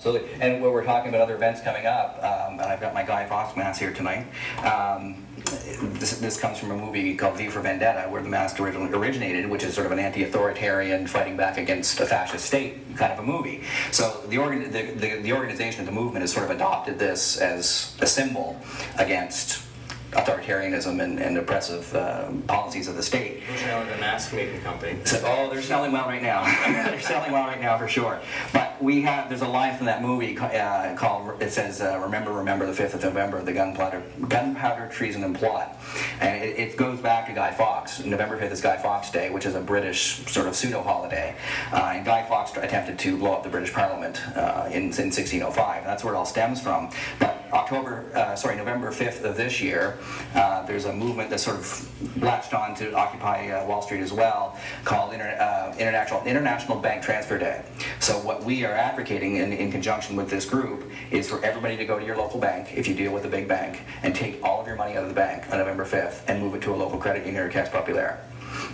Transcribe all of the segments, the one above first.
Absolutely. And when we're talking about other events coming up, and I've got my Guy Fawkes mask here tonight. This comes from a movie called V for Vendetta, where the mask originally originated, which is sort of an anti-authoritarian, fighting back against a fascist state kind of a movie. So the organization of the movement has sort of adopted this as a symbol against authoritarianism and oppressive policies of the state. Who's now the mask making company? So, oh, they're selling well right now. They're selling well right now for sure. But there's a line from that movie called, it says, remember the 5th of November, the gunpowder treason and plot. And it goes back to Guy Fawkes. November 5th is Guy Fawkes Day, which is a British sort of pseudo-holiday. And Guy Fawkes attempted to blow up the British Parliament in 1605. And that's where it all stems from. But November 5th of this year, there's a movement that sort of latched on to occupy Wall Street as well, called International Bank Transfer Day. So what we are advocating in conjunction with this group is for everybody to go to your local bank, if you deal with a big bank, and take all of your money out of the bank on November 5th and move it to a local credit union or Caisse Populaire.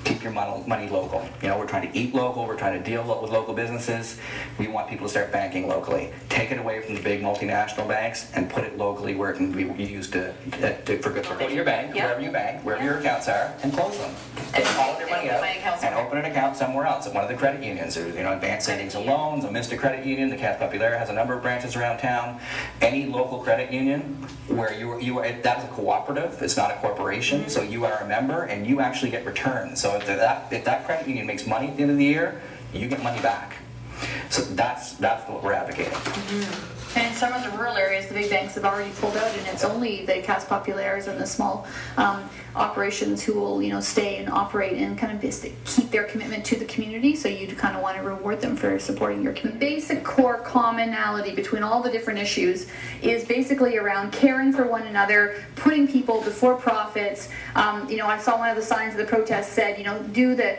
Keep your money local. You know, we're trying to eat local, we're trying to deal with local businesses. We want people to start banking locally. Take it away from the big multinational banks and put it locally where it can be used for good. Go to your bank, wherever your accounts are, and close them. Take all of their money out and open an account somewhere else at one of the credit unions. There's, Advanced Savings and Loans, a Mista Credit Union, the Caisse Populaire has a number of branches around town. Any local credit union where that is a cooperative, it's not a corporation, so you are a member and you actually get returns. So if that credit union makes money at the end of the year, you get money back. So that's what we're advocating. Mm-hmm. And in some of the rural areas, the big banks have already pulled out, and it's only the Caisse Populaires and the small operations who will, stay and operate and kind of keep their commitment to the community. So you kind of want to reward them for supporting your community. Basic core commonality between all the different issues is basically around caring for one another, putting people before profits. I saw one of the signs of the protest said,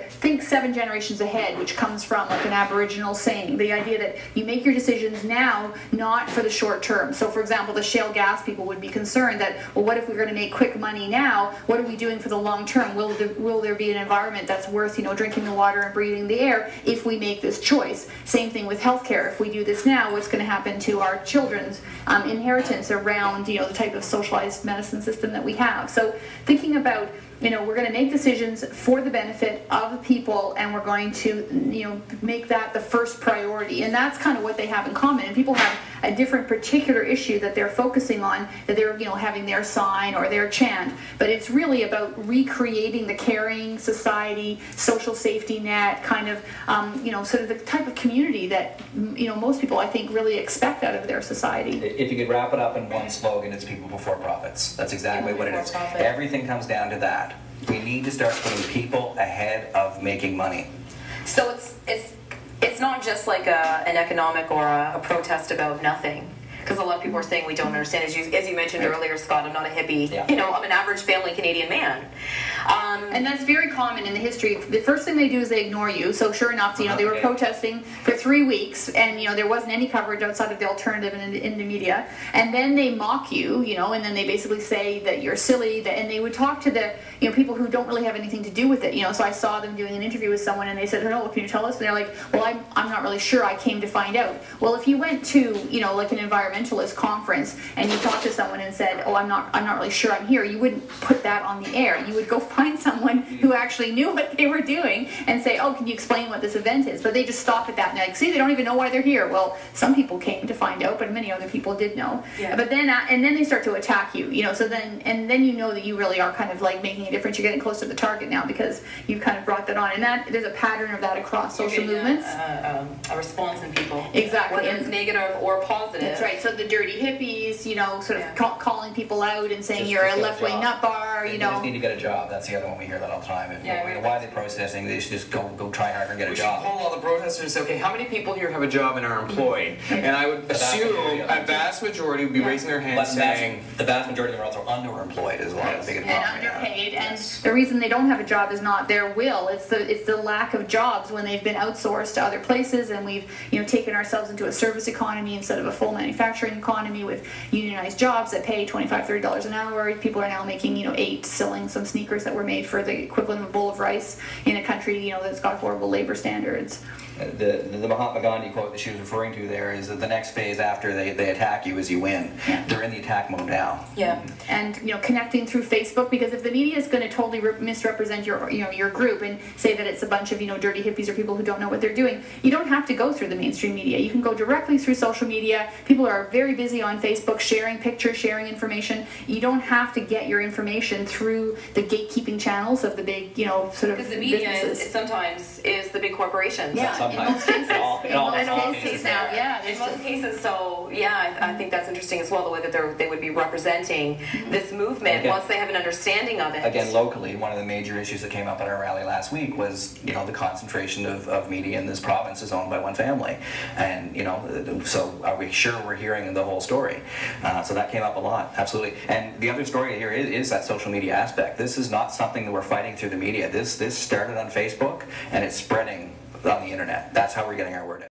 think 7 generations ahead, which comes from like an Aboriginal saying. The idea that you make your decisions now, not for the short term. So for example, the shale gas people would be concerned that, well, what if we're going to make quick money now? What are we doing for the long term? Will there be an environment that's worth, drinking the water and breathing the air if we make this choice? Same thing with healthcare. If we do this now, what's going to happen to our children's inheritance around, the type of socialized medicine system that we have? So thinking about, we're going to make decisions for the benefit of the people, and we're going to, make that the first priority. And that's kind of what they have in common. And people have a different particular issue that they're focusing on, that they're, having their sign or their chant. But it's really about recreating the caring society, social safety net, kind of, sort of the type of community that, most people, I think, really expect out of their society. If you could wrap it up in one slogan, it's people before profits. That's exactly what it is. Everything comes down to that. We need to start putting people ahead of making money. So it's not just like an economic or a protest about nothing. Because a lot of people are saying we don't understand. As you mentioned earlier, Scott, I'm not a hippie. Yeah. I'm an average family Canadian man. And that's very common in the history. The first thing they do is they ignore you. So sure enough, they were protesting for 3 weeks, and there wasn't any coverage outside of the alternative in the media. And then they mock you, and then they basically say that you're silly. And they would talk to the people who don't really have anything to do with it. So I saw them doing an interview with someone, and they said, "Oh, can you tell us?" And they're like, "Well, I'm not really sure. I came to find out." Well, if you went to like an environmentalist conference and you talked to someone and said, "Oh, I'm not really sure I'm here," you wouldn't put that on the air. You would go find someone who actually knew what they were doing and say, "Oh, can you explain what this event is?" But they just stop at that and they're like, "See, they don't even know why they're here." Well, some people came to find out, but many other people did know. Yeah. But then and then they start to attack you, So then that you really are kind of like making a difference. You're getting close to the target now because you've kind of brought that on, and there's a pattern of that across social movements. A response in people. Exactly. Whether it's negative or positive. That's right. So the dirty hippies, sort of calling people out and saying you're a left-wing nut bar, They just need to get a job. That's the other one we hear that all the time. Why are they protesting? They should just go try harder and get a job. We should poll all the protesters and say, okay, how many people here have a job and are employed? And I would assume a vast majority would be raising their hands saying... The vast majority of them are also underemployed as well. Yes. And underpaid. And the reason they don't have a job is not their will. It's the lack of jobs when they've been outsourced to other places, and we've taken ourselves into a service economy instead of a full manufacturing economy with unionized jobs that pay $25, $30 an hour. People are now making $8 selling some sneakers that were made for the equivalent of a bowl of rice in a country that's got horrible labor standards. the Mahatma Gandhi quote that she was referring to there is that the next phase after they attack you is you win. Yeah. They're in the attack mode now. Yeah. And connecting through Facebook, because if the media is going to totally misrepresent your group and say that it's a bunch of dirty hippies or people who don't know what they're doing, you don't have to go through the mainstream media. You can go directly through social media. People are very busy on Facebook sharing pictures, sharing information. You don't have to get your information through the gatekeeping channels of the big sort of Because the media businesses. sometimes is the big corporations. Yeah, Sometimes. in most cases. In all cases now, yeah. In most cases, so yeah, I think that's interesting as well, the way that they would be representing this movement Again, once they have an understanding of it. Again, locally, one of the major issues that came up at our rally last week was, the concentration of media in this province is owned by one family. And, so are we sure we're hearing the whole story? So that came up a lot, absolutely. And the other story here is that social media aspect. This is not something that we're fighting through the media. This started on Facebook, and it's spreading on the internet. That's how we're getting our word out.